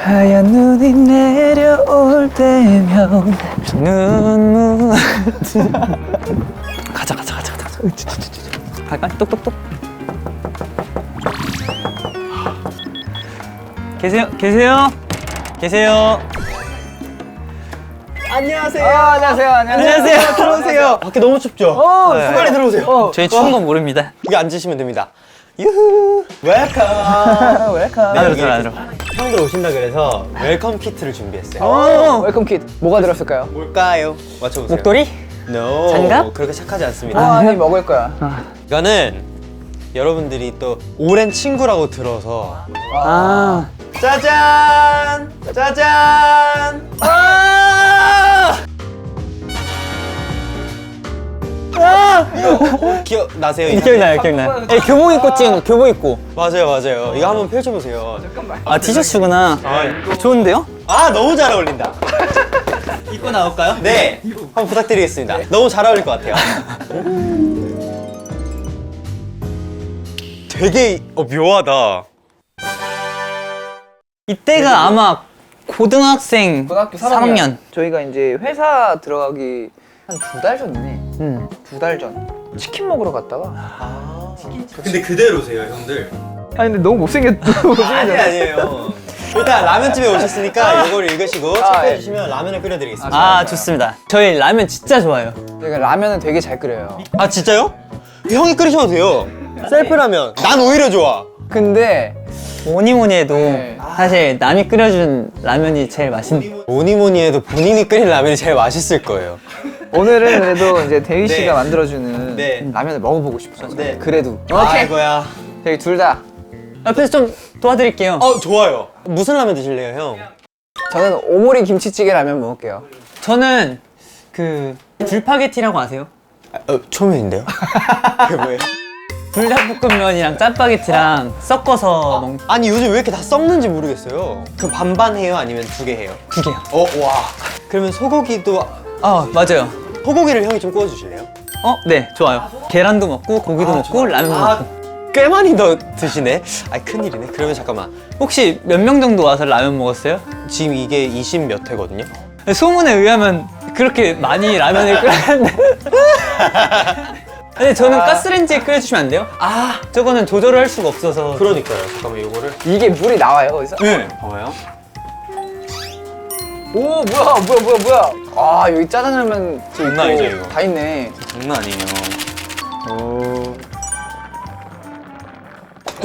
하얀 눈이 내려올 때면 눈물 가자. 갈까? 똑똑똑. 계세요? 안녕하세요. 안녕하세요. 들어오세요. 밖에 너무 춥죠? 빨리 들어오세요. 저희 추운 건 모릅니다. 여기 앉으시면 됩니다. 유후. 웰컴. 웰컴. 네, 여기 안으로. 형들 오신다 그래서 웰컴 키트를 준비했어요. 웰컴 킷 뭐가 들었을까요? 뭘까요? 맞춰보세요. 목도리? No. 장갑? 그렇게 착하지 않습니다. 아니 먹을 거야. 이거는 여러분들이 또 오랜 친구라고 들어서 아. 짜잔! 짜잔! 기억나세요? 이 기억나요. 예, 교복 입고 찍은 거, 교복 입고. 맞아요. 이거 한번 펼쳐보세요. 아, 티셔츠구나. 좋은데요? 아, 너무 잘 어울린다. 입고 나올까요? 네, 한번 부탁드리겠습니다. 너무 잘 어울릴 것 같아요. 되게 묘하다. 이때가 아마 고등학생 고등학교 3학년. 저희가 이제 회사 들어가기 한 2달 전이네. 2달 전. 치킨 먹으러 갔다가. 근데 그대로세요, 형들. 아니 근데 너무 아니에요. 일단 라면집에 오셨으니까 이걸 읽으시고 체크해 주시면 라면을 끓여드리겠습니다. 아, 좋습니다. 저희 라면 진짜 좋아요. 저희가 라면은 되게 잘 끓여요. 아, 진짜요? 형이 끓이셔도 돼요. 셀프 라면. 난 오히려 좋아. 근데 뭐니 해도 네. 사실 남이 끓여준 라면이 제일 맛있는. 뭐니 해도 본인이 끓인 라면이 제일 맛있을 거예요. 오늘은 그래도 이제 대휘 씨가 네. 만들어주는 네. 라면을 먹어보고 싶어서. 네. 그래도. 아이고야. 저희 둘 다. 옆에서 좀 도와드릴게요. 좋아요. 무슨 라면 드실래요, 형? 저는 오모리 김치찌개 라면 먹을게요. 저는 그 불파게티라고 아세요? 초면인데요? 그게 뭐예요? 불닭볶음면이랑 짜파게티랑 섞어서 먹는. 아니, 요즘 왜 이렇게 다 썩는지 모르겠어요. 그럼 반반 해요? 아니면 2개 해요? 2개요. 와. 그러면 소고기도, 아, 맞아요. 소고기를 형이 좀 구워주실래요? 네, 좋아요. 계란도 먹고 고기도 먹고 라면도 먹고. 꽤 많이 더 드시네? 아, 큰일이네. 그러면 잠깐만. 혹시 몇 명 정도 와서 라면 먹었어요? 지금 이게 20 몇 회거든요? 소문에 의하면 그렇게 많이 라면을 끓였는데. 근데 저는 가스레인지에 끓여주시면 안 돼요? 아, 저거는 조절을 할 수가 없어서. 그러니까요. 잠깐만, 요거를. 이게 물이 나와요, 거기서? 네. 봐봐요. 오, 뭐야. 아, 여기 짜장라면 장난 아니죠, 이거? 다 있네. 장난 아니에요.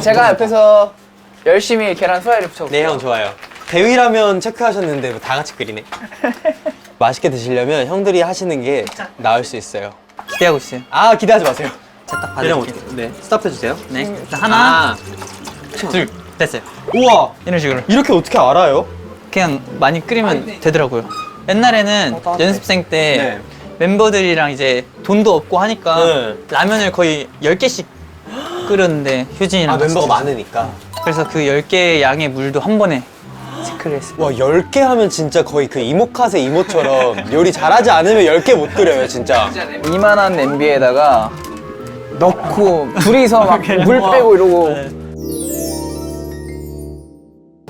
제가 옆에서 열심히 계란 후라이를 붙여볼게요. 네, 형 좋아요. 대위라면 체크하셨는데 뭐 다 같이 끓이네. 맛있게 드시려면 형들이 하시는 게 나을 수 있어요. 기대하고 있어요. 아, 기대하지 마세요. 제가 딱 받을게요. 네, 스탑해주세요. 네. 일단 하나, 둘, 됐어요. 우와, 이런 식으로. 이렇게 어떻게 알아요? 그냥 많이 끓이면 되더라고요. 옛날에는 연습생 때 네. 멤버들이랑 이제 돈도 없고 하니까 네. 라면을 거의 10개씩 끓였는데 효진이랑 아, 같이 멤버가 드셨어요. 많으니까. 그래서 그 10개 양의 물도 한 번에 체크를 했어요. 와, 10개 하면 진짜 거의 그 이모카세 이모처럼 요리 잘하지 않으면 10개 못 끓여요, 진짜. 이만한 냄비에다가 넣고 둘이서 막 물 빼고 이러고. 네.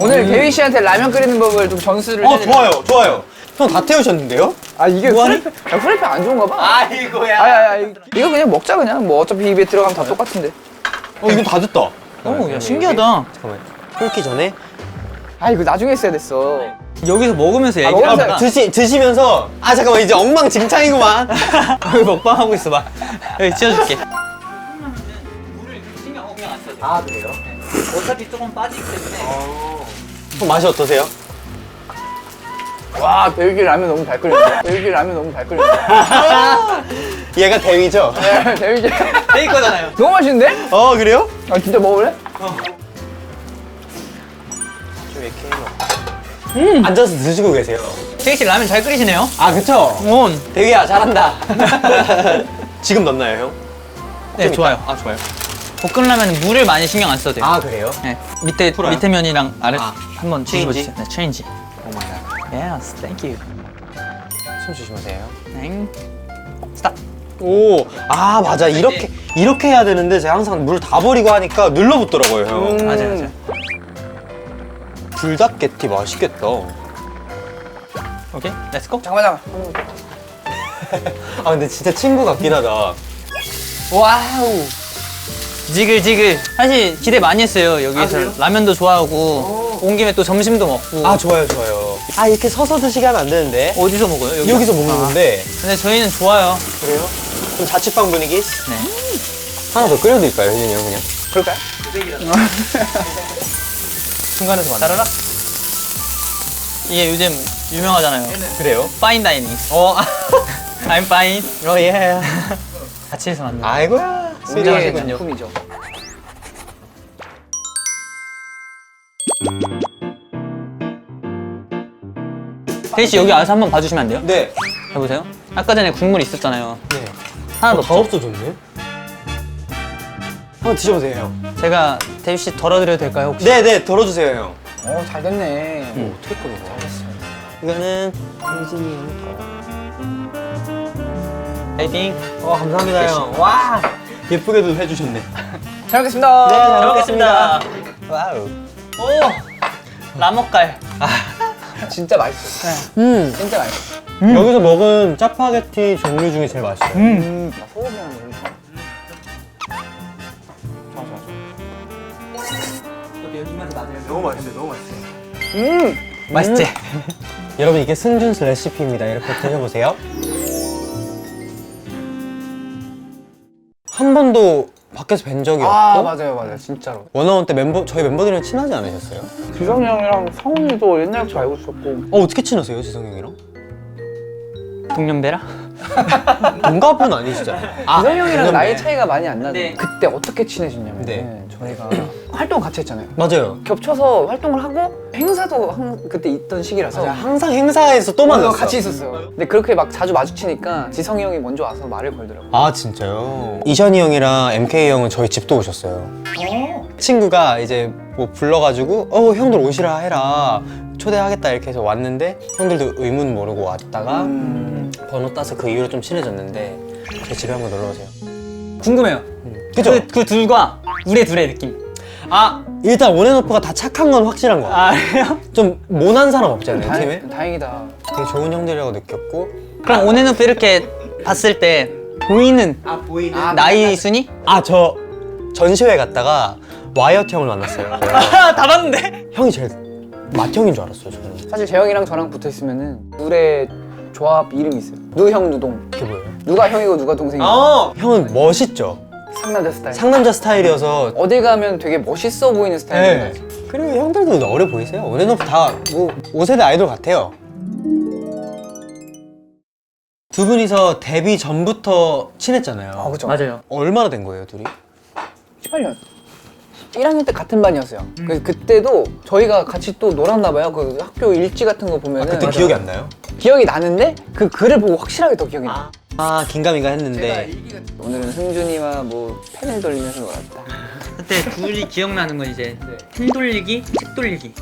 오늘 대휘 씨한테 라면 끓이는 법을 좀 전수를 해드릴게요. 좋아요. 형 다 태우셨는데요? 아, 이게 뭐하니? 후라이팬 안 좋은가 봐. 아이고야. 아니, 이거 그냥 먹자 그냥. 뭐 어차피 입에 들어가면 다 똑같은데. 이거 다 됐다. 오, 야, 신기하다. 잠깐만. 끓기 전에. 아, 이거 나중에 했어야 됐어. 여기서 먹으면서 얘기를 먹으면서 하다가 드시면서. 아, 잠깐만. 이제 엉망진창이구만. 여기 먹방하고 있어 봐. 여기 치워줄게. 물을 신경 안 써도 돼요. 아, 그래요? 어차피 조금 빠지기 때문에. 형 맛이 어떠세요? 와, 대휘 라면 너무 잘 끓였네. 대휘 라면 너무 잘 끓였네. 얘가 대위죠? 네, 대휘 씨. 내 거잖아요. 너무 맛있는데? 그래요? 아, 진짜 먹을래? 좀 이렇게 해서. 앉아서 드시고 계세요. 태희 씨 라면 잘 끓이시네요. 아, 그쵸? 대위야, 잘한다. 지금 넣나요, 형? 네, 좀 좋아요. 이따? 아, 좋아요. 볶음라면 물을 많이 신경 안 써도 돼요. 아, 그래요? 네, 밑에 풀어요? 밑에 면이랑 아래 아, 한번 체인지? 뒤집어주세요. 네, 체인지. 오 마이 갓. Yes, thank you. 손 조심하세요. 네. 스탑. 오, 아, 맞아. 이렇게 해야 되는데 제가 항상 물 다 버리고 하니까 눌러붙더라고요, 형. 맞아요. 불닭게티 맛있겠다. 오케이, 렛츠고. 잠깐만. 아 근데 진짜 친구 같긴 하다. 와우. 지글지글. 사실 기대 많이 했어요. 여기서 그래요? 라면도 좋아하고 온 김에 또 점심도 먹고. 아 좋아요 좋아요. 아 이렇게 서서 드시게 하면 안 되는데. 어디서 먹어요? 여기? 여기서 먹는 건데. 근데 저희는 좋아요. 그래요? 좀 자취방 분위기? 네. 하나 더 끓여드릴까요, 효진이 형 그냥? 그럴까요? 중간에서 만나. 따라라. 이게 요즘 유명하잖아요. 그래요? 파인 다이닝. I'm fine. 예. 같이 해서 만나. 아이고야. 우리의 굉장하시군요. 작품이죠. 태희 씨 여기 와서 한번 봐주시면 안 돼요? 네. 해보세요. 아까 전에 국물 있었잖아요. 네. 하나도 다 없죠? 없어졌네. 한번 드셔보세요, 형. 제가 태희 씨 덜어드려도 될까요 혹시? 네네, 덜어주세요, 형. 잘 됐네. 어떻게 끓여? 이거는 효진이 형 거. 파이팅. 감사합니다, 형. 와! 예쁘게도 해주셨네. 잘 먹겠습니다. 네, 잘 먹겠습니다. 와우. 오! 라먹갈. 진짜 맛있어. 진짜 맛있어. 여기서 먹은 짜파게티 종류 중에 제일 맛있어요. 나 소고기 하나 먹는 거. 너무 맛있어요, 너무 맛있어요. 맛있지? 여러분, 이게 승준스 레시피입니다. 이렇게 드셔보세요. 한 번도 밖에서 뵌 적이 없고 맞아요. 진짜로. 원어원 때 저희 멤버들이랑 친하지 않으셨어요? 지성이 형이랑 성훈이도 옛날부터 알고 있었고. 어떻게 친하세요, 지성 형이랑? 동년배라? 동갑은 아니시잖아요. 지성이 형이랑 동년배. 나이 차이가 많이 안 나는데 네. 그때 어떻게 친해졌냐면 네. 저희가 활동 같이 했잖아요. 맞아요. 겹쳐서 활동을 하고 행사도 그때 있던 시기라서 항상 행사에서 또 만났어요. 같이 있었어요. 근데 그렇게 막 자주 마주치니까 지성이 형이 먼저 와서 말을 걸더라고요. 아 진짜요? 이션이 형이랑 MK 형은 저희 집도 오셨어요. 친구가 이제 뭐 불러가지고 형들 오시라 해라 초대하겠다 이렇게 해서 왔는데 형들도 의문 모르고 왔다가 번호 따서 그 이후로 좀 친해졌는데 제 집에 한번 놀러 오세요. 궁금해요. 그죠? 그 둘과 우리 둘의 느낌. 일단 온앤오프가 다 착한 건 확실한 거야. 그래요? 좀 모난 사람 없잖아요 팀에. 다행이다. 되게 좋은 형들이라고 느꼈고. 그럼 온앤오프 이렇게 봤을 때 보이는 나이 순위? 저 전시회 갔다가 와이어트 형을 만났어요. 다 봤는데? 형이 제일 맏형인 줄 알았어요 저는. 사실 재영이랑 저랑 붙어 있으면은 둘의 조합 이름이 있어요. 누형 누동. 그게 뭐예요? 누가 형이고 누가 동생이고. 형은 멋있죠. 상남자 스타일. 상남자 스타일이어서. 어딜 가면 되게 멋있어 보이는 스타일인 거지. 그리고 형들도 어려 보이세요. 온앤오프 다 뭐 5세대 아이돌 같아요. 두 분이서 데뷔 전부터 친했잖아요. 그죠. 맞아요. 얼마나 된 거예요 둘이? 18년. 1학년 때 같은 반이었어요. 그래서 그때도 저희가 같이 또 놀았나 봐요. 그 학교 일지 같은 거 보면은 그때 기억이 안 나요? 기억이 나는데 그 글을 보고 확실하게 더 기억이 나. 긴가민가 했는데. 오늘은 승준이와 뭐 펜을 돌리면서 놀았다. 그때 둘이 기억나는 건 이제 펜 돌리기, 책 돌리기.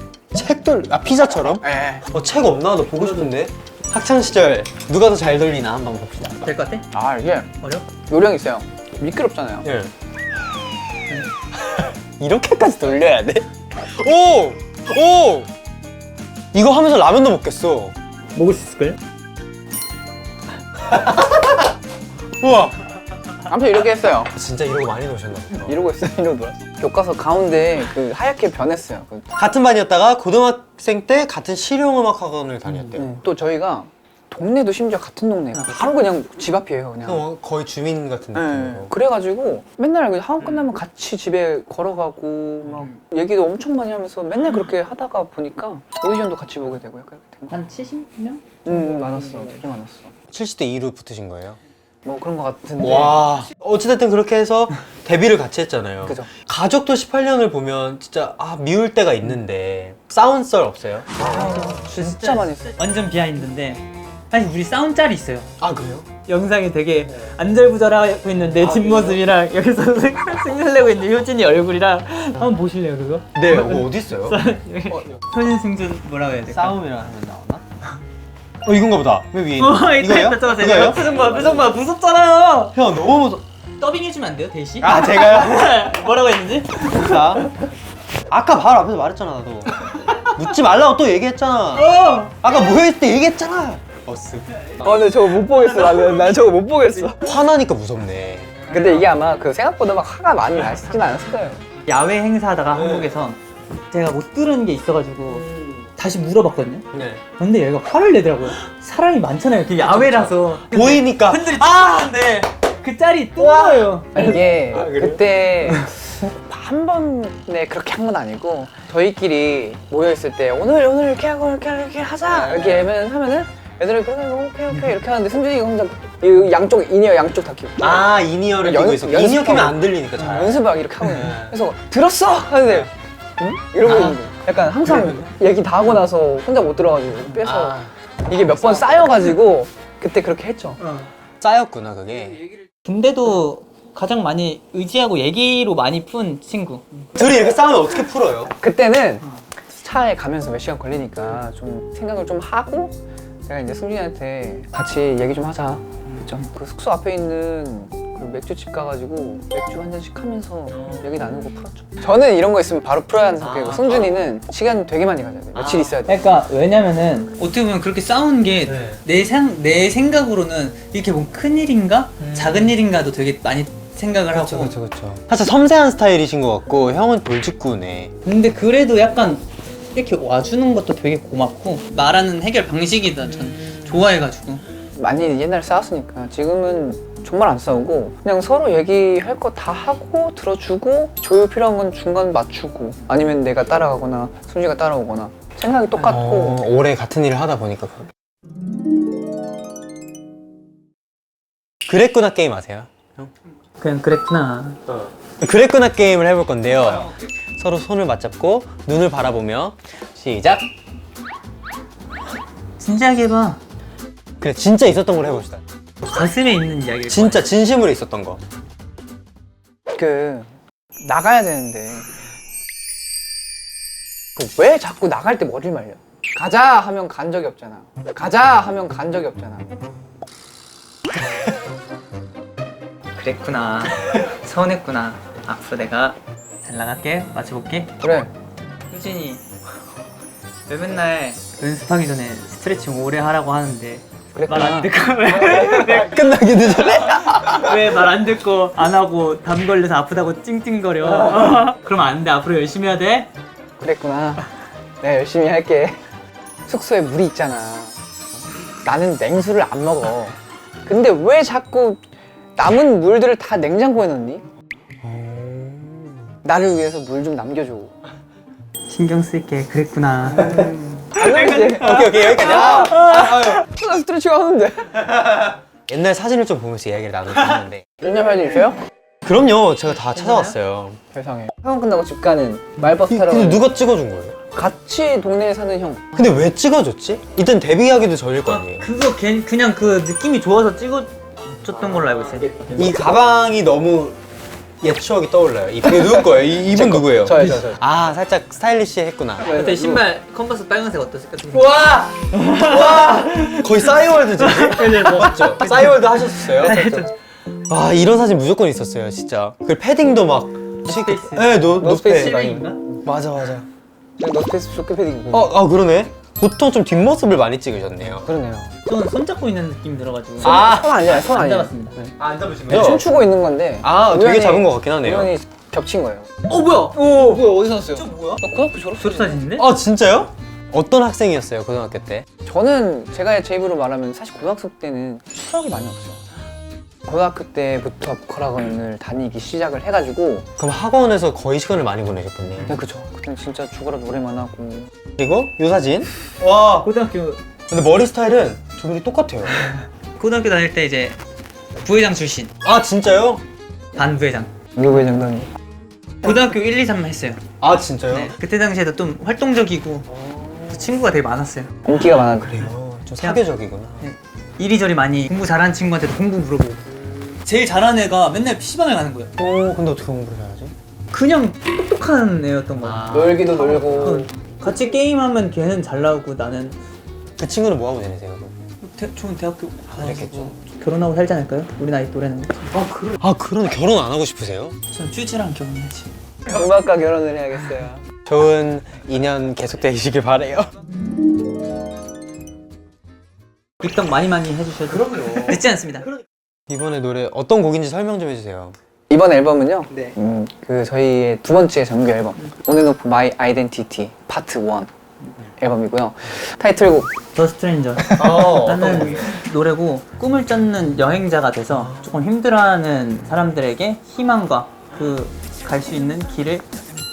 피자처럼? 네. 책 없나? 너 보고 싶은데. 학창 시절 누가 더 잘 돌리나 한번 봅시다. 될 것 같아? 이게 어려? 요령 있어요. 미끄럽잖아요. 예. 이렇게까지 돌려야 돼? 오! 오! 이거 하면서 라면도 먹겠어. 먹을 수 있을까요? 우와! 아무튼 이렇게 했어요. 진짜 이러고 많이 노셨나 보다. 이러고 있어요. 이러고 놀았어요. 교과서 가운데 그 하얗게 변했어요. 같은 반이었다가 고등학생 때 같은 실용음악학원을 다녔대요. 또 저희가 동네도 심지어 같은 동네예요. 바로 그냥 집 앞이에요. 그냥. 거의 주민 같은 네. 느낌으로. 그래가지고 맨날 그냥 학원 끝나면 같이 집에 걸어가고 막 얘기도 엄청 많이 하면서 맨날 그렇게 하다가 보니까 오디션도 같이 보게 되고 약간 이렇게 된 거. 한 70명? 많았어. 되게 많았어. 70대 2로 붙으신 거예요? 뭐 그런 거 같은데. 와. 어찌됐든 그렇게 해서 데뷔를 같이 했잖아요. 그죠. 가족도 18년을 보면 진짜 미울 때가 있는데 싸운 썰 없어요? 진짜 많이 했어요. 완전 비하인드인데 사실 우리 싸운 짤이 있어요. 그래요? 영상이 되게 안절부절하고 있는 내 뒷모습이랑 여기서 승질 내고 있는 효진이 얼굴이랑 한번 보실래요 그거? 네, 어디 있어요? 효진 승준 뭐라고 해야 될까? 싸움이라 하면 나오나? 이건가 보다. 왜 위에? 이거요? 이거요? 표정 봐 무섭잖아요. 형 너무 무서. 더빙 해주면 안 돼요 대시? 제가요? 뭐라고 했는지? 자, 아까 바로 앞에서 말했잖아 나도. 묻지 말라고 또 얘기했잖아. 아까 모여있을 때 얘기했잖아. 근데 저거 못 보겠어. 난 저거 못 보겠어. 화나니까 무섭네. 근데 이게 아마 그 생각보다 막 화가 많이 나시진 않았을 거예요. 야외 행사하다가 한국에서 제가 못 들은 게 있어가지고 다시 물어봤거든요. 네. 근데 얘가 화를 내더라고요. 사람이 많잖아요. 그 야외라서. 보이니까. 네. 그 짤이 뜬 거예요. 이게 그래요? 그때 한 번에 그렇게 한 건 아니고 저희끼리 모여 있을 때 오늘 이렇게 하고 이렇게 하자 이렇게 하면은 애들이 그래 오케이 이렇게 하는데 승준이가 혼자 이 양쪽 인이어 양쪽 다 끼고 아, 인이어를 끼고 있어. 연습하고. 인이어 끼면 안 들리니까 잘. 연습을 이렇게 하고 있는 거야. 그래서 들었어 하는데 응? 이러고 있는 거야. 약간 항상 얘기 다 하고 나서 혼자 못 들어가지고 빼서 이게 몇 번 쌓여가지고 그때 그렇게 했죠. 짜였구나, 그게. 근데도 가장 많이 의지하고 얘기로 많이 푼 친구. 둘이 이렇게 싸우면 어떻게 풀어요? 그때는 차에 가면서 몇 시간 걸리니까 좀 생각을 좀 하고 제가 이제 승준이한테 같이 얘기 좀 하자. 그 숙소 앞에 있는 그 맥주집 가가지고 맥주 한 잔씩 하면서 얘기 나누고 풀었죠. 저는 이런 거 있으면 바로 풀어야 하는 성격이고 승준이는 시간 되게 많이 가져야 돼. 며칠 있어야 돼. 그러니까 왜냐면은 어떻게 보면 그렇게 싸우는 게 네. 내 생각으로는 이렇게 뭐 큰일인가? 작은 일인가도 되게 많이 생각을 하고. 그렇죠. 사실 섬세한 스타일이신 것 같고 형은 돌직구네. 근데 그래도 약간 이렇게 와주는 것도 되게 고맙고 말하는 해결 방식이 전 좋아해가지고. 많이 옛날에 싸웠으니까 지금은 정말 안 싸우고 그냥 서로 얘기할 거 다 하고 들어주고 조율 필요한 건 중간 맞추고 아니면 내가 따라가거나 승준이가 따라오거나 생각이 똑같고 오래 같은 일을 하다 보니까 그랬구나 게임 아세요? 그냥 그랬구나. 그랬구나 게임을 해볼 건데요. 서로 손을 맞잡고 눈을 바라보며 시작. 진지하게 해봐. 그래, 진짜 있었던 걸 해봅시다. 가슴에 있는 이야기를. 진짜 진심으로 있었던 거. 그 나가야 되는데 그 왜 자꾸 나갈 때 머리를 말려? 가자 하면 간 적이 없잖아. 가자 하면 간 적이 없잖아. 그랬구나. 서운했구나. 앞으로 내가 잘 나갈게. 맞춰볼게. 그래. 효진이 왜 맨날 연습하기 전에 스트레칭 오래 하라고 하는데 말 안 듣고 끝나기 전에? 왜 말 안 듣고 안 하고 담 걸려서 아프다고 찡찡거려. 그럼 안 돼. 앞으로 열심히 해야 돼. 그랬구나. 내가 열심히 할게. 숙소에 물이 있잖아. 나는 냉수를 안 먹어. 근데 왜 자꾸 남은 물들을 다 냉장고에 넣니? 나를 위해서 물 좀 남겨줘. 신경 쓸게. 그랬구나. 안 나오지? 오케이 여기까지. 나 스트레칭 하는데. 옛날 사진을 좀 보면서 이야기를 나누고 있는데 옛날 사진 있어요? 그럼요, 제가 다 찾아왔어요. 세상에. 학원 끝나고 집 가는 말버스 타러 근데 가는 누가 찍어준 거예요? 같이 동네에 사는 형. 근데 왜 찍어줬지? 일단 데뷔하기도 전일 거 아니에요. 그거 그냥 그 느낌이 좋아서 찍어줬던 걸로 알고 있어요. 이 가방이 너무 옛 추억이 떠올라요. 이게 누구 거예요? 이분 누구예요? 저요. 아, 살짝 스타일리시했구나. 그때 신발 컨버스 빨간색 어떠실까? 와! 거의 싸이월드죠? 맞죠? 싸이월드 하셨어요? 와, 이런 사진 무조건 있었어요, 진짜. 그 패딩도 막 노스페이스. 네, 노스페이스. 노스페이스. 맞아. 노스페이스 쇼크 패딩 입고. 그러네. 보통 좀 뒷모습을 많이 찍으셨네요. 그러네요. 저는 손잡고 있는 느낌이 들어가지고 손 아니야, 손 안 아니야. 잡았습니다. 안 잡으신 그냥 춤추고 있는 건데. 되게 잡은 것 같긴 하네요. 우연히 겹친 거예요. 뭐야? 뭐야, 어디서 났어요? 뭐야? 고등학교 졸업 졸업사진인데? 아, 진짜요? 어떤 학생이었어요, 고등학교 때? 저는 제가 제 입으로 말하면 사실 고등학생 때는 추억이 많이 없어요. 고등학교 때부터 보컬학원을 다니기 시작을 해가지고 그럼 학원에서 거의 시간을 많이 보내셨겠네요. 네, 그쵸. 그때는 진짜 죽어라 노래만 하고. 그리고 이 사진. 와, 고등학교 근데 머리 스타일은 두 분이 똑같아요. 고등학교 다닐 때 이제 부회장 출신, 아, 진짜요? 반부회장. 누구의 장단이? 고등학교 1, 2, 3만 했어요. 아, 진짜요? 네, 그때 당시에도 좀 활동적이고 친구가 되게 많았어요. 인기가 많아. 그래요. 좀 사교적이구나. 네. 이리저리 많이 공부 잘하는 친구한테도 공부 물어보고. 제일 잘하는 애가 맨날 PC방에 가는 거예요. 근데 어떻게 공부를 잘하지? 그냥 똑똑한 애였던 거야. 놀기도 놀고. 같이 게임하면 걔는 잘 나오고 나는 그 친구는 뭐 하고 지내세요? 좋은 대학교 그랬겠죠. 결혼하고 살지 않을까요? 우리 나이 또래는. 아, 그러네. 결혼 안 하고 싶으세요? 전 퓨즈랑 결혼해야지. 음악과 결혼을 해야겠어요. 좋은 인연 계속되시길 바래요. 입덕 많이 해주셔도 늦지 않습니다. 이번에 노래 어떤 곡인지 설명 좀 해주세요. 이번 앨범은요. 네. 그 저희의 두 번째 정규 앨범 On and Off My Identity Part 1 앨범이고요. 타이틀곡 더 스트레인저 라는 노래고 꿈을 쫓는 여행자가 돼서 조금 힘들어하는 사람들에게 희망과 그 갈 수 있는 길을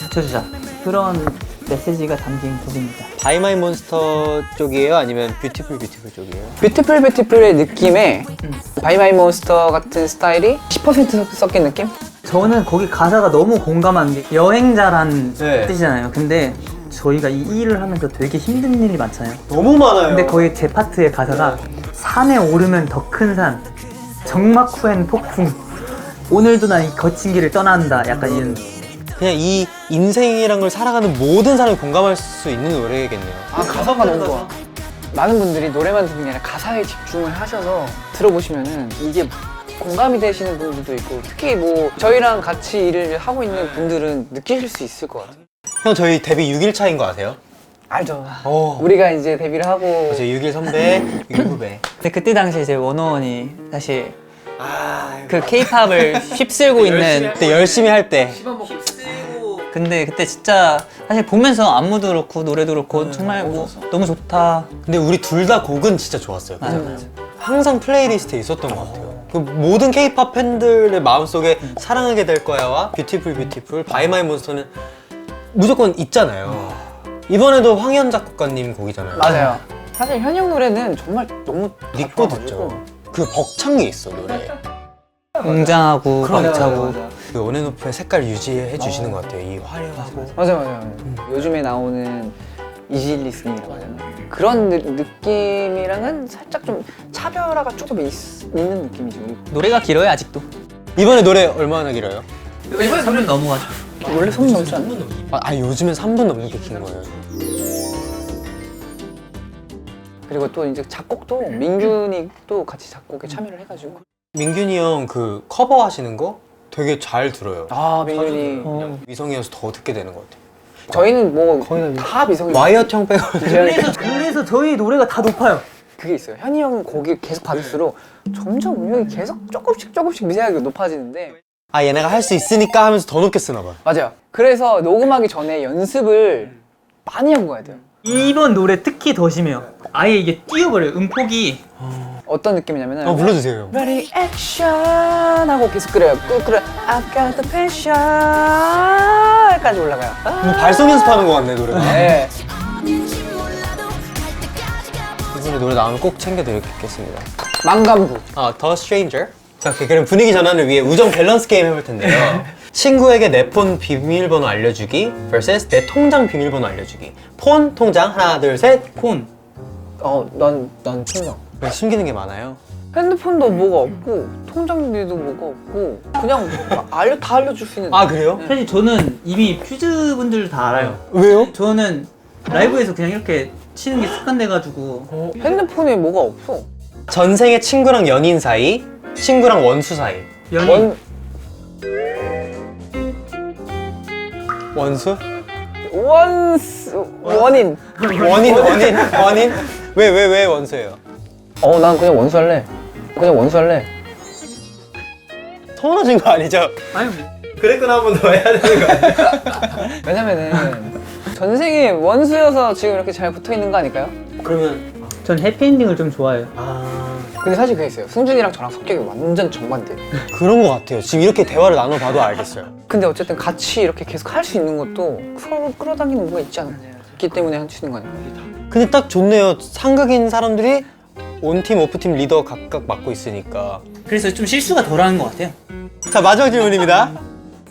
펼쳐주자 그런 메시지가 담긴 곡입니다. 바이 마이 몬스터 쪽이에요? 아니면 뷰티풀 쪽이에요? 뷰티풀 뷰티풀의 느낌에 바이 마이 몬스터 같은 스타일이 10% 섞인 느낌? 저는 거기 가사가 너무 공감한 게 여행자란 네. 뜻이잖아요. 근데 저희가 이 일을 하면서 되게 힘든 일이 많잖아요. 너무 많아요. 근데 거기 제 파트의 가사가 산에 오르면 더 큰 산, 정막 후엔 폭풍, 오늘도 난 이 거친 길을 떠난다. 약간 이런. 그냥 이 인생이란 걸 살아가는 모든 사람이 공감할 수 있는 노래겠네요. 아 가사가 너무 좋아. 많은 분들이 노래만 듣는 게 아니라 가사에 집중을 하셔서 들어보시면은 이게 공감이 되시는 분들도 있고 특히 뭐 저희랑 같이 일을 하고 있는 분들은 느끼실 수 있을 것 같아요. 형 저희 데뷔 6일 차인 거 아세요? 알죠. 오. 우리가 이제 데뷔를 하고 저 6일 선배, 6일 후배. 근데 그때 당시에 이제 원어원이 사실 그 케이팝을 휩쓸고 있는 그때 열심히 할 때. 근데 그때 진짜 사실 보면서 안무도 그렇고 노래도 그렇고 정말 뭐 너무 좋다. 근데 우리 둘 다 곡은 진짜 좋았어요. 맞아, 그죠? 맞아. 항상 플레이리스트에 있었던 것 같아요. 그 모든 K-팝 팬들의 마음속에 사랑하게 될 거야와 뷰티풀, 바이 마이 몬스터는 무조건 있잖아요. 이번에도 황현 작곡가님 곡이잖아요. 맞아요. 사실 현영 노래는 정말 너무 믿고 듣죠. 그 벅찬 게 있어 노래에. 웅장하고 벅차고. 그 온앤오프의 색깔 유지해 주시는 것 같아요. 이 화려하고. 맞아요. 요즘에 나오는 이지 리스닝이라고 하잖아요. 그런 느낌이랑은 살짝 좀 차별화가 조금 있는 느낌이죠. 노래가 길어요 아직도. 이번에 노래 얼마나 길어요? 이번에 3분 넘어가죠. 원래 3분 넘지 않나? 아 요즘엔 3분 넘게 긴 거예요. 그리고 또 이제 작곡도 민균이 또 같이 작곡에 참여를 해가지고 민균이 형 그 커버 하시는 거 되게 잘 들어요. 아 민균이 미성이어서 더 듣게 되는 것 같아요. 저희는 뭐 거의 다 미성이 와이엇 형 빼고 그래서 저희 노래가 다 높아요. 그게 있어요. 현이 형은 곡이 계속 받을수록 점점 음역이 계속 조금씩 미세하게 높아지는데 아 얘네가 할 수 있으니까 하면서 더 높게 쓰나 봐요. 맞아요. 그래서 녹음하기 전에 연습을 많이 하고 가야 돼요. 이번 노래 특히 더 심해요. 아예 이게 뛰어버려요. 음폭이. 어떤 느낌이냐면은 불러주세요 형. Ready action 하고 계속 그래요. 그래 I've got the passion까지 올라가요. 뭐 발성 연습하는 것 같네 노래가. 네. 이번에 노래 나오면 꼭 챙겨드리겠습니다. 망감구. The Stranger. 자 그럼 분위기 전환을 위해 우정 밸런스 게임 해볼 텐데요. 친구에게 내 폰 비밀번호 알려주기 vs 내 통장 비밀번호 알려주기. 폰, 통장 하나 둘 셋. 폰. 난 통장. 왜 숨기는 게 많아요? 핸드폰도 뭐가 없고 통장비도 뭐가 없고 그냥 다 알려줄 수 있는. 아 그래요? 사실 저는 이미 퓨즈 분들 다 알아요. 왜요? 저는 라이브에서 그냥 이렇게 치는 게 습관돼가지고. 핸드폰에 뭐가 없어. 전생에 친구랑 연인 사이, 친구랑 원수 사이. 연인. 원수? 원인. 원인? 왜 원수예요? 난 그냥 원수 할래. 서운하신 거 아니죠? 아니 그랬구나 한 번 더 해야 되는 거 아니에요? 왜냐면은 전생에 원수여서 지금 이렇게 잘 붙어 있는 거 아닐까요? 그러면 전 해피엔딩을 좀 좋아해요. 근데 사실 그게 있어요. 승준이랑 저랑 성격이 완전 정반대예요. 그런 거 같아요. 지금 이렇게 대화를 나눠봐도 알겠어요. 근데 어쨌든 같이 이렇게 계속 할 수 있는 것도 서로 끌어당기는 뭐가 있지 않아요? 있기 때문에 할 수 있는 거 아닐까요? 근데 딱 좋네요. 상극인 사람들이 온팀, 오프팀 리더 각각 맡고 있으니까. 그래서 좀 실수가 덜하는 것 같아요. 자, 마지막 질문입니다.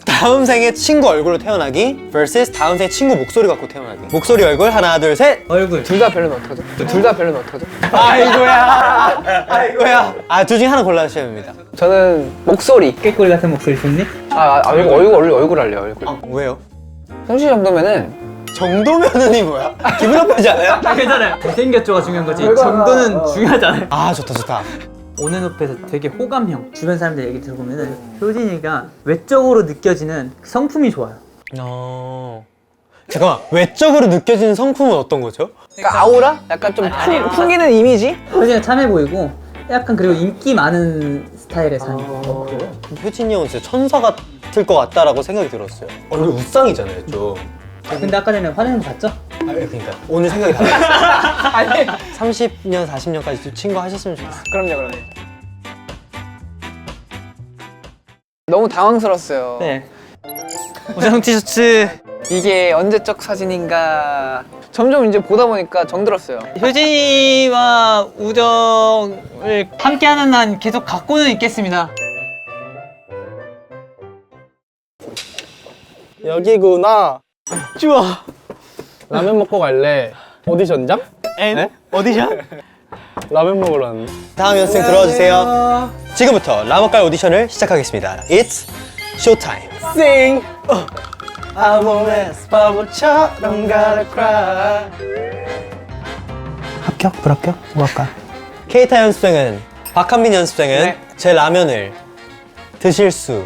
다음 생에 친구 얼굴로 태어나기 vs 다음 생에 친구 목소리 갖고 태어나기. 목소리 얼굴 하나 둘 셋. 얼굴. 둘 다 별로는 어떡하죠? 아이고야. 둘 중에 하나 골라주셔야 됩니다. 저는 목소리. 깨꼬리 같은 목소리 좋니? 얼굴 할래요, 얼굴. 왜요? 승준이 정도면은 정도면은이 뭐야? 기분 나쁘지 않아요? 괜찮아요. 잘생겼죠가 중요한 거지. 정도는 중요하잖아요. 좋다. 온앤오프에서 되게 호감형. 주변 사람들 얘기 들어보면은 효진이가 외적으로 느껴지는 성품이 좋아요. 잠깐만, 외적으로 느껴지는 성품은 어떤 거죠? 그러니까 아우라? 약간 좀 풍기는 이미지? 효진이가 참해 보이고 약간 그리고 인기 많은 스타일의 사람. 효진이 형은 진짜 천사 같을 것 같다라고 생각이 들었어요. 얼굴 우상이잖아요, 좀. 근데 아까 전에 화내는 거 봤죠? 그러니까 오늘 생각이 달라졌어요. 아니 30년, 40년까지 좀 친구 하셨으면 좋겠어요. 그럼요. 너무 당황스러웠어요. 네. 우상 티셔츠. 이게 언제적 사진인가. 점점 이제 보다 보니까 정들었어요. 효진이와 우정을 함께하는 한 계속 갖고는 있겠습니다. 여기구나. 좋아. 라면 먹고 갈래. 오디션장? 네? 오디션? 라면 먹으러 왔는데. 다음 연습생 들어와 주세요. 지금부터 라먹갈 오디션을 시작하겠습니다. It's showtime. Sing. I'm a mess. 바보처럼 gotta cry. 합격? 불합격? 뭐 할까? 케이타 연습생은 박한민 연습생은 네. 제 라면을 드실 수